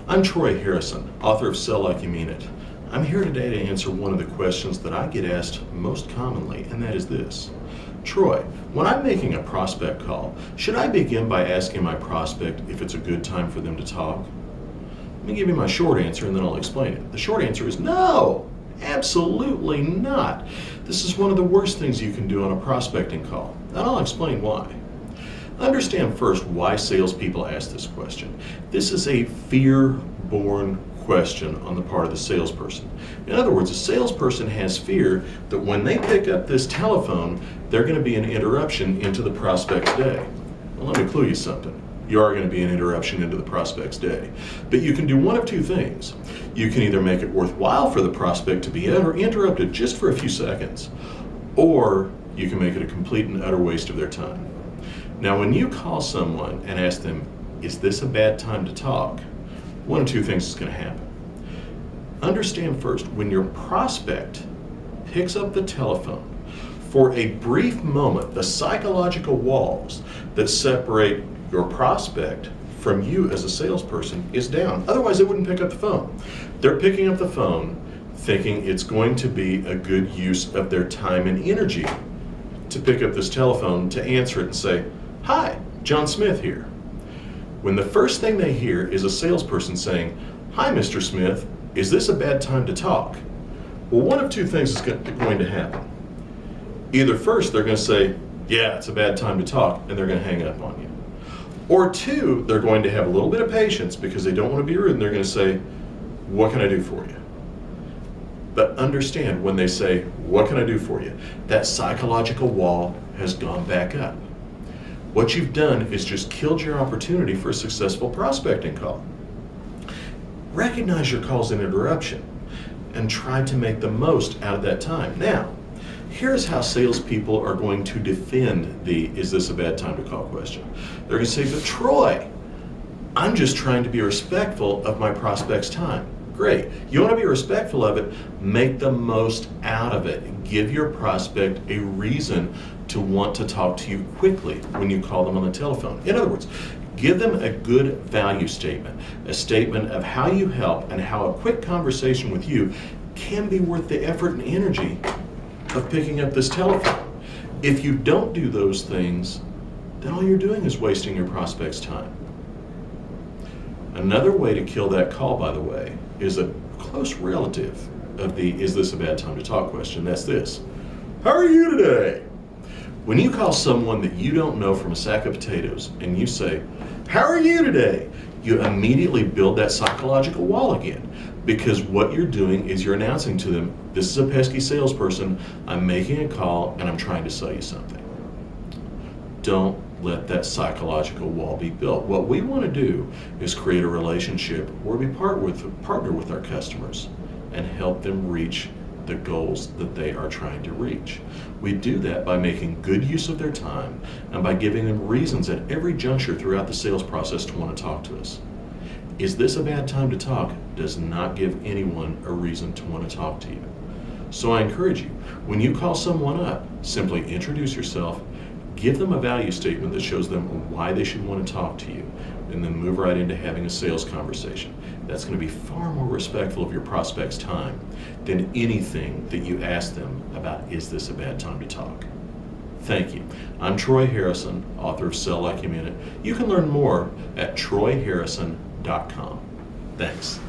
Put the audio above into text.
I'm Troy Harrison, author of Sell Like You Mean It. I'm here today to answer one of the questions that I get asked most commonly, and that is this. Troy, when I'm making a prospect call, should I begin by asking my prospect if it's a good time for them to talk? Let me give you my short answer and then I'll explain it. The short answer is no, absolutely not. This is one of the worst things you can do on a prospecting call, and I'll explain why. Understand first why salespeople ask this question. This is a fear-born question on the part of the salesperson. In other words, a salesperson has fear that when they pick up this telephone, they're going to be an interruption into the prospect's day. Well, let me clue you something. You are going to be an interruption into the prospect's day. But you can do one of two things. You can either make it worthwhile for the prospect to be interrupted just for a few seconds, or you can make it a complete and utter waste of their time. Now, when you call someone and ask them, is this a bad time to talk? One of two things is going to happen. Understand first, when your prospect picks up the telephone, for a brief moment, the psychological walls that separate your prospect from you as a salesperson is down. Otherwise, they wouldn't pick up the phone. They're picking up the phone thinking it's going to be a good use of their time and energy to pick up this telephone, to answer it and say, "Hi, John Smith here." When the first thing they hear is a salesperson saying, "Hi, Mr. Smith, is this a bad time to talk?" Well, one of two things is going to happen. Either first, they're going to say, "Yeah, it's a bad time to talk," and they're going to hang up on you. Or two, they're going to have a little bit of patience because they don't want to be rude, and they're going to say, "What can I do for you?" But understand, when they say, "What can I do for you?" that psychological wall has gone back up. What you've done is just killed your opportunity for a successful prospecting call. Recognize your call's an interruption and try to make the most out of that time. Now, here's how salespeople are going to defend the "is this a bad time to call" question. They're going to say, "But Troy, I'm just trying to be respectful of my prospect's time." Great. You want to be respectful of it, make the most out of it. Give your prospect a reason to want to talk to you quickly when you call them on the telephone. In other words, give them a good value statement, a statement of how you help and how a quick conversation with you can be worth the effort and energy of picking up this telephone. If you don't do those things, then all you're doing is wasting your prospect's time. Another way to kill that call, by the way, is a close relative of the "is this a bad time to talk" question. That's this. "How are you today?" When you call someone that you don't know from a sack of potatoes and you say, "How are you today?" you immediately build that psychological wall again, because what you're doing is you're announcing to them, "This is a pesky salesperson, I'm making a call and I'm trying to sell you something." Don't let that psychological wall be built. What we want to do is create a relationship where we partner with our customers and help them reach the goals that they are trying to reach. We do that by making good use of their time and by giving them reasons at every juncture throughout the sales process to want to talk to us. "Is this a bad time to talk?" does not give anyone a reason to want to talk to you. So I encourage you, when you call someone up, simply introduce yourself, give them a value statement that shows them why they should want to talk to you, and then move right into having a sales conversation. That's going to be far more respectful of your prospect's time than anything that you ask them about "is this a bad time to talk?" Thank you. I'm Troy Harrison, author of Sell Like You Mean It. You can learn more at troyharrison.com. Thanks.